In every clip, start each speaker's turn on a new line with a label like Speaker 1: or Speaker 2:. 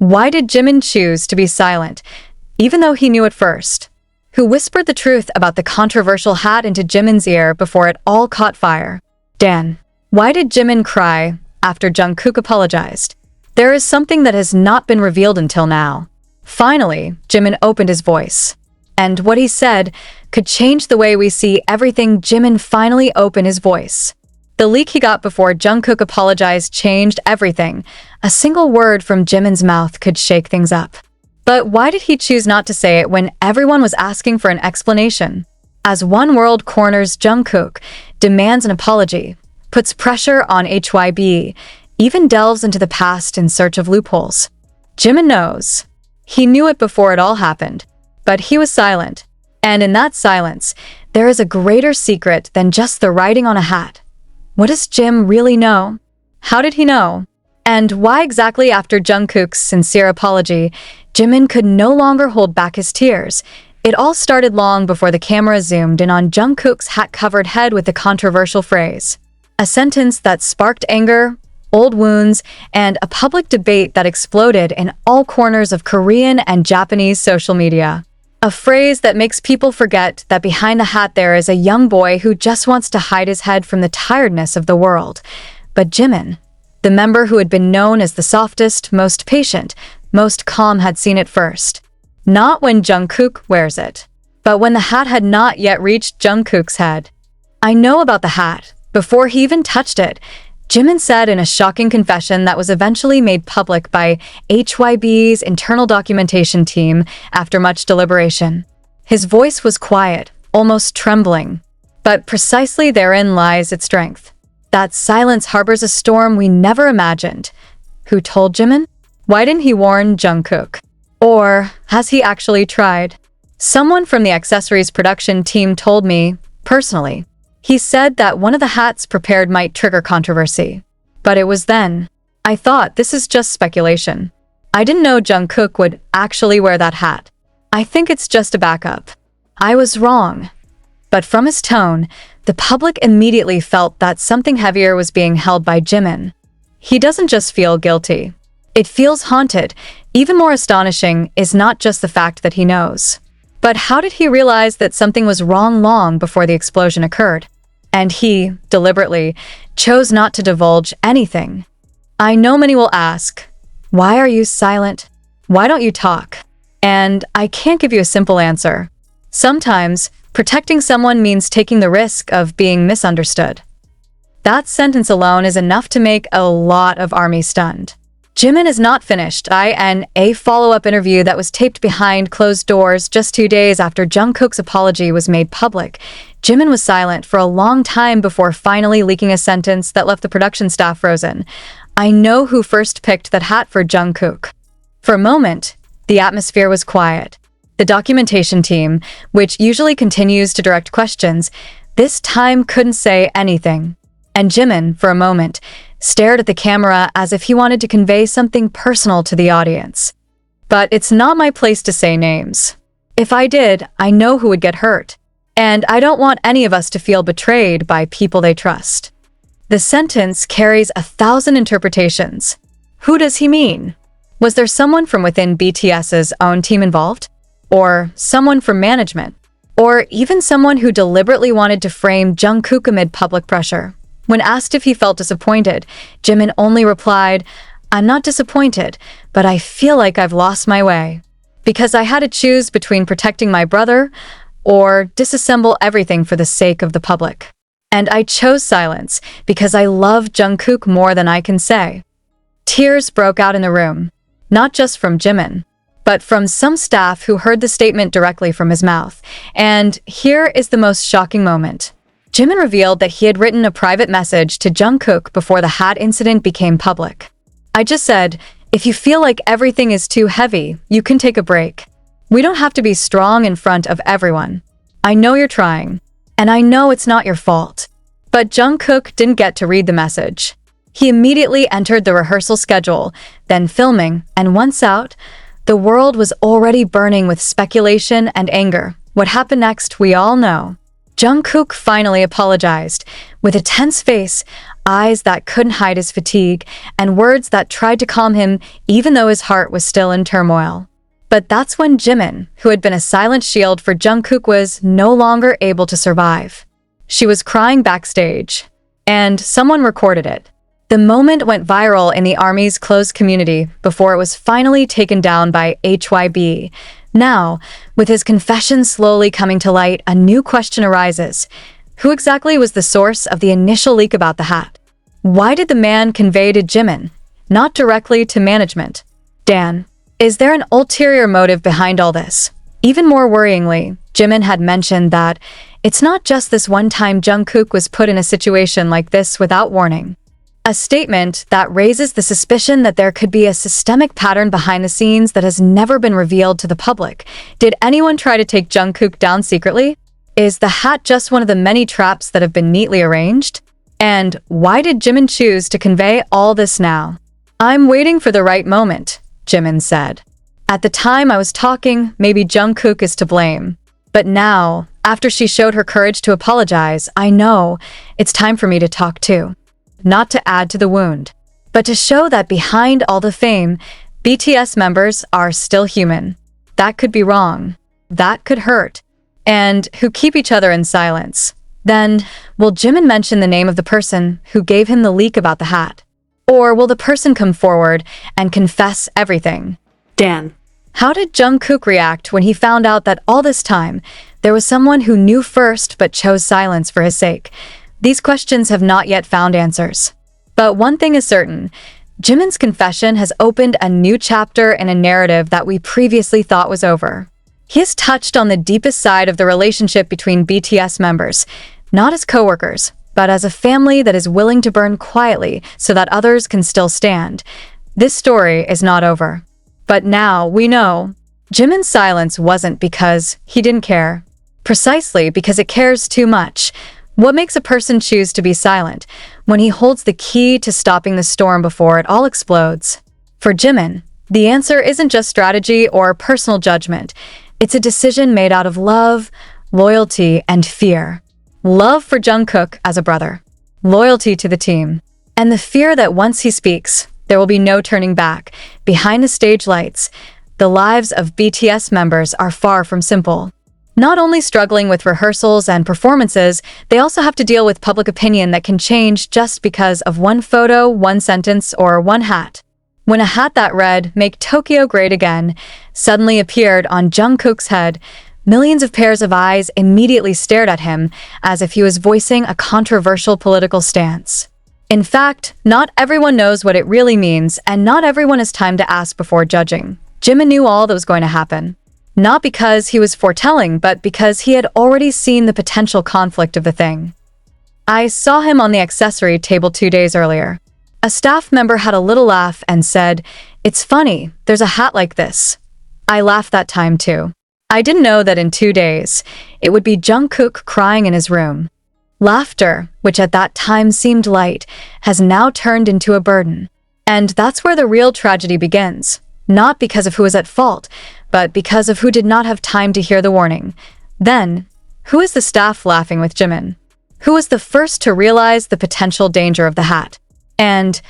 Speaker 1: Why did Jimin choose to be silent, even though he knew it first? Who whispered the truth about the controversial hat into Jimin's ear before it all caught fire? Dan. Why did Jimin cry after Jungkook apologized? There is something that has not been revealed until now. Finally, Jimin opened his voice. And what he said could change the way we see everything. Jimin finally opened his voice. The leak he got before Jungkook apologized changed everything. A single word from Jimin's mouth could shake things up. But why did he choose not to say it when everyone was asking for an explanation? As One World corners Jungkook, demands an apology, puts pressure on HYB, even delves into the past in search of loopholes. Jimin knows. He knew it before it all happened, but he was silent. And in that silence, there is a greater secret than just the writing on a hat. What does Jim really know? How did he know? And why exactly after Jungkook's sincere apology, Jimin could no longer hold back his tears? It all started long before the camera zoomed in on Jungkook's hat-covered head with the controversial phrase. A sentence that sparked anger, old wounds, and a public debate that exploded in all corners of Korean and Japanese social media. A phrase that makes people forget that behind the hat there is a young boy who just wants to hide his head from the tiredness of the world. But Jimin, the member who had been known as the softest, most patient, most calm, had seen it first. Not when Jungkook wears it, but when the hat had not yet reached Jungkook's head. "I know about the hat," before he even touched it, Jimin said in a shocking confession that was eventually made public by HYB's internal documentation team after much deliberation. His voice was quiet, almost trembling. But precisely therein lies its strength. That silence harbors a storm we never imagined. Who told Jimin? Why didn't he warn Jungkook? Or has he actually tried? Someone from the accessories production team told me, personally. He said that one of the hats prepared might trigger controversy. But it was then. I thought this is just speculation. I didn't know Jungkook would actually wear that hat. I think it's just a backup. I was wrong. But from his tone, the public immediately felt that something heavier was being held by Jimin. He doesn't just feel guilty. It feels haunted. Even more astonishing is not just the fact that he knows. But how did he realize that something was wrong long before the explosion occurred? And he, deliberately, chose not to divulge anything. I know many will ask, why are you silent? Why don't you talk? And I can't give you a simple answer. Sometimes, protecting someone means taking the risk of being misunderstood. That sentence alone is enough to make a lot of ARMY stunned. Jimin is not finished. In a follow-up interview that was taped behind closed doors just 2 days after Jungkook's apology was made public, Jimin was silent for a long time before finally leaking a sentence that left the production staff frozen. I know who first picked that hat for Jungkook. For a moment, the atmosphere was quiet. The documentation team, which usually continues to direct questions, this time couldn't say anything. And Jimin, for a moment, stared at the camera as if he wanted to convey something personal to the audience. But it's not my place to say names. If I did, I know who would get hurt. And I don't want any of us to feel betrayed by people they trust. The sentence carries 1,000 interpretations. Who does he mean? Was there someone from within BTS's own team involved? Or someone from management? Or even someone who deliberately wanted to frame Jungkook amid public pressure? When asked if he felt disappointed, Jimin only replied, "I'm not disappointed, but I feel like I've lost my way. Because I had to choose between protecting my brother or disassemble everything for the sake of the public. And I chose silence because I love Jungkook more than I can say." Tears broke out in the room, not just from Jimin, but from some staff who heard the statement directly from his mouth. And here is the most shocking moment. Jimin revealed that he had written a private message to Jungkook before the hat incident became public. "I just said, if you feel like everything is too heavy, you can take a break. We don't have to be strong in front of everyone. I know you're trying, and I know it's not your fault." But Jungkook didn't get to read the message. He immediately entered the rehearsal schedule, then filming, and once out, the world was already burning with speculation and anger. What happened next, we all know. Jungkook finally apologized. With a tense face, eyes that couldn't hide his fatigue, and words that tried to calm him even though his heart was still in turmoil. But that's when Jimin, who had been a silent shield for Jungkook, was no longer able to survive. She was crying backstage, and someone recorded it. The moment went viral in the ARMY's closed community before it was finally taken down by HYB. Now, with his confession slowly coming to light, a new question arises. Who exactly was the source of the initial leak about the hat? Why did the man convey to Jimin, not directly to management? Dan, is there an ulterior motive behind all this? Even more worryingly, Jimin had mentioned that it's not just this one time Jungkook was put in a situation like this without warning. A statement that raises the suspicion that there could be a systemic pattern behind the scenes that has never been revealed to the public. Did anyone try to take Jungkook down secretly? Is the hat just one of the many traps that have been neatly arranged? And why did Jimin choose to convey all this now? I'm waiting for the right moment, Jimin said. At the time I was talking, maybe Jungkook is to blame. But now, after she showed her courage to apologize, I know it's time for me to talk too. Not to add to the wound, but to show that behind all the fame, BTS members are still human. That could be wrong. That could hurt. And who keep each other in silence. Then, will Jimin mention the name of the person who gave him the leak about the hat? Or will the person come forward and confess everything?
Speaker 2: Dan.
Speaker 1: How did Jungkook react when he found out that all this time, there was someone who knew first but chose silence for his sake? These questions have not yet found answers. But one thing is certain, Jimin's confession has opened a new chapter in a narrative that we previously thought was over. He has touched on the deepest side of the relationship between BTS members, not as co-workers, but as a family that is willing to burn quietly so that others can still stand. This story is not over. But now we know, Jimin's silence wasn't because he didn't care. Precisely because it cares too much. What makes a person choose to be silent when he holds the key to stopping the storm before it all explodes? For Jimin, the answer isn't just strategy or personal judgment. It's a decision made out of love, loyalty, and fear. Love for Jungkook as a brother, loyalty to the team, and the fear that once he speaks, there will be no turning back. Behind the stage lights, the lives of BTS members are far from simple. Not only struggling with rehearsals and performances, they also have to deal with public opinion that can change just because of one photo, one sentence, or one hat. When a hat that read, "Make Tokyo Great Again," suddenly appeared on Jungkook's head, millions of pairs of eyes immediately stared at him as if he was voicing a controversial political stance. In fact, not everyone knows what it really means, and not everyone has time to ask before judging. Jimin knew all that was going to happen. Not because he was foretelling, but because he had already seen the potential conflict of the thing. I saw him on the accessory table 2 days earlier. A staff member had a little laugh and said, "It's funny, there's a hat like this." I laughed that time too. I didn't know that in 2 days, it would be Jungkook crying in his room. Laughter, which at that time seemed light, has now turned into a burden. And that's where the real tragedy begins. Not because of who is at fault, but because of who did not have time to hear the warning. Then, who is the staff laughing with Jimin? Who was the first to realize the potential danger of the hat? And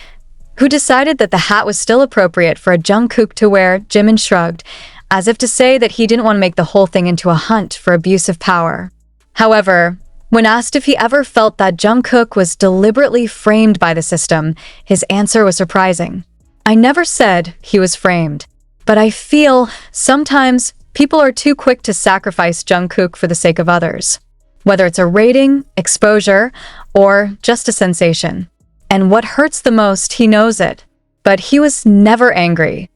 Speaker 1: who decided that the hat was still appropriate for a Jungkook to wear? Jimin shrugged, as if to say that he didn't want to make the whole thing into a hunt for abuse of power. However, when asked if he ever felt that Jungkook was deliberately framed by the system, his answer was surprising. I never said he was framed, but I feel sometimes people are too quick to sacrifice Jungkook for the sake of others, whether it's a rating, exposure, or just a sensation. And what hurts the most, he knows it, but he was never angry.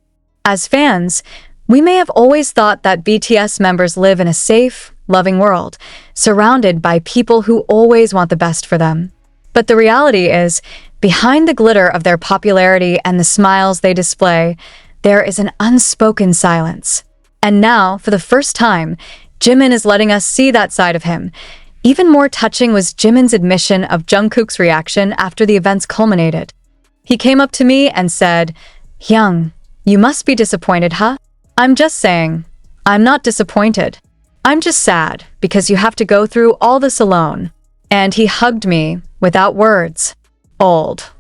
Speaker 1: As fans, we may have always thought that BTS members live in a safe, loving world, surrounded by people who always want the best for them. But the reality is, behind the glitter of their popularity and the smiles they display, there is an unspoken silence. And now, for the first time, Jimin is letting us see that side of him. Even more touching was Jimin's admission of Jungkook's reaction after the events culminated. He came up to me and said, "Hyung, you must be disappointed, huh?" I'm just saying, I'm not disappointed. I'm just sad because you have to go through all this alone. And he hugged me without words. old.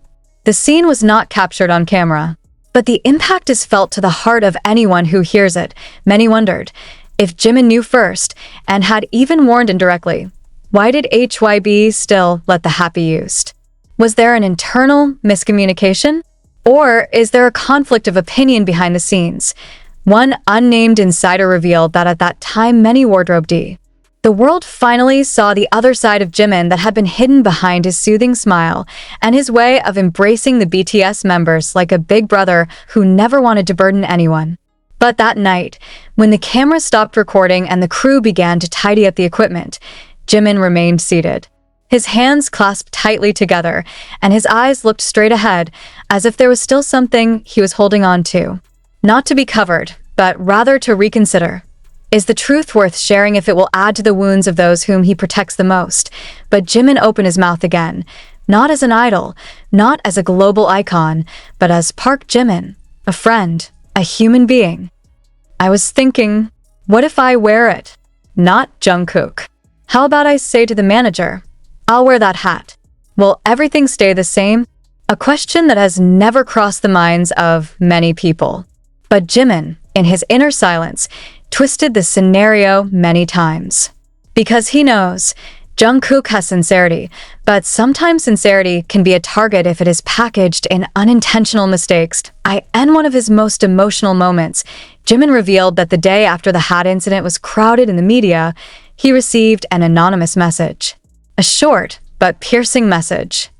Speaker 1: The scene was not captured on camera, but the impact is felt to the heart of anyone who hears it. Many wondered, if Jimin knew first and had even warned indirectly, why did HYB still let the hat be used? Was there an internal miscommunication? Or is there a conflict of opinion behind the scenes? One unnamed insider revealed that at that time many wardrobe D. The world finally saw the other side of Jimin that had been hidden behind his soothing smile and his way of embracing the BTS members like a big brother who never wanted to burden anyone. But that night, when the camera stopped recording and the crew began to tidy up the equipment, Jimin remained seated. His hands clasped tightly together, and his eyes looked straight ahead, as if there was still something he was holding on to. Not to be covered, but rather to reconsider. Is the truth worth sharing if it will add to the wounds of those whom he protects the most? But Jimin opened his mouth again, not as an idol, not as a global icon, but as Park Jimin, a friend, a human being. I was thinking, what if I wear it? Not Jungkook. How about I say to the manager, I'll wear that hat. Will everything stay the same? A question that has never crossed the minds of many people. But Jimin, in his inner silence, twisted the scenario many times. Because he knows, Jungkook has sincerity, but sometimes sincerity can be a target if it is packaged in unintentional mistakes. In one of his most emotional moments, Jimin revealed that the day after the hat incident was crowded in the media, he received an anonymous message. A short but piercing message.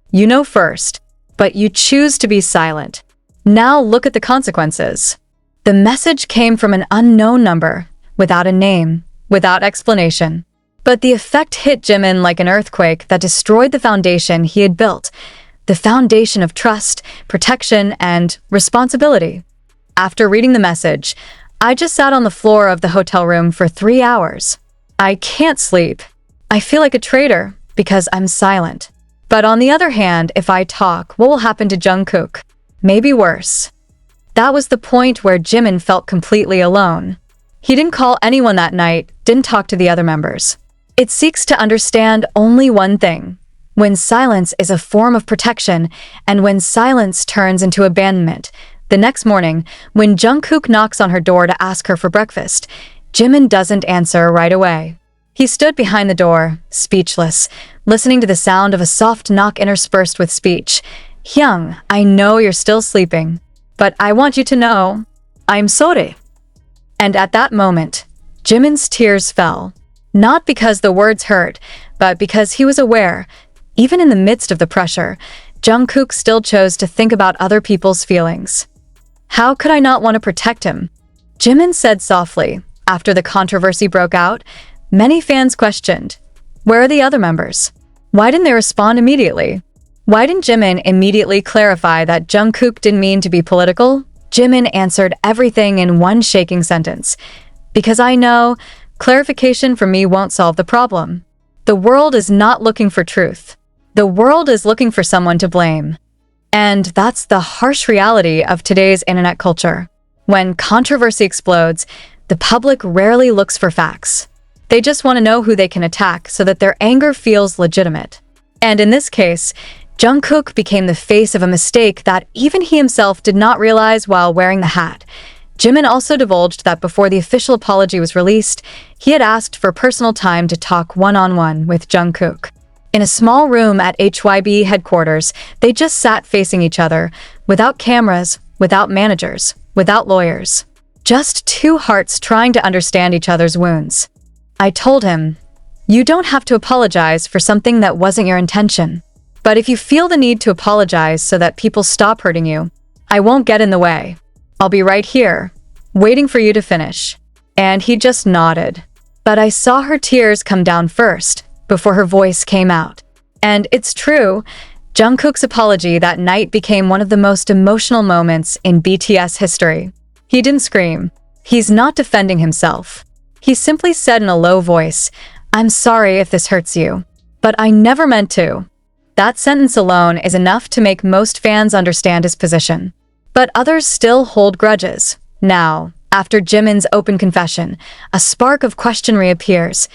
Speaker 1: You know first, but you choose to be silent. Now look at the consequences. The message came from an unknown number, without a name, without explanation. But the effect hit Jimin like an earthquake that destroyed the foundation he had built, the foundation of trust, protection, and responsibility. After reading the message, I just sat on the floor of the hotel room for 3 hours. I can't sleep. I feel like a traitor because I'm silent. But on the other hand, if I talk, what will happen to Jungkook? Maybe worse. That was the point where Jimin felt completely alone. He didn't call anyone that night, didn't talk to the other members. It seeks to understand only one thing: when silence is a form of protection, and when silence turns into abandonment. The next morning, when Jungkook knocks on her door to ask her for breakfast, Jimin doesn't answer right away. He stood behind the door, speechless, listening to the sound of a soft knock interspersed with speech. Hyung, I know you're still sleeping, but I want you to know, I'm sorry. And at that moment, Jimin's tears fell. Not because the words hurt, but because he was aware, even in the midst of the pressure, Jungkook still chose to think about other people's feelings. How could I not want to protect him? Jimin said softly. After the controversy broke out, many fans questioned, where are the other members? Why didn't they respond immediately? Why didn't Jimin immediately clarify that Jungkook didn't mean to be political? Jimin answered everything in one shaking sentence. Because I know, clarification from me won't solve the problem. The world is not looking for truth. The world is looking for someone to blame. And that's the harsh reality of today's internet culture. When controversy explodes, the public rarely looks for facts. They just want to know who they can attack so that their anger feels legitimate. And in this case, Jungkook became the face of a mistake that even he himself did not realize while wearing the hat. Jimin also divulged that before the official apology was released, he had asked for personal time to talk one-on-one with Jungkook. In a small room at HYB headquarters, they just sat facing each other, without cameras, without managers, without lawyers. Just two hearts trying to understand each other's wounds. I told him, you don't have to apologize for something that wasn't your intention. But if you feel the need to apologize so that people stop hurting you, I won't get in the way. I'll be right here, waiting for you to finish. And he just nodded. But I saw her tears come down first, before her voice came out. And it's true, Jungkook's apology that night became one of the most emotional moments in BTS history. He didn't scream. He's not defending himself. He simply said in a low voice, I'm sorry if this hurts you, but I never meant to. That sentence alone is enough to make most fans understand his position. But others still hold grudges. Now, after Jimin's open confession, a spark of question reappears.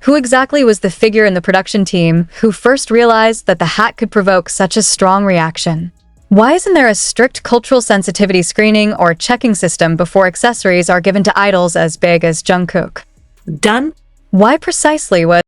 Speaker 1: Who exactly was the figure in the production team who first realized that the hat could provoke such a strong reaction? Why isn't there a strict cultural sensitivity screening or checking system before accessories are given to idols as big as Jungkook?
Speaker 2: Done?
Speaker 1: Why precisely was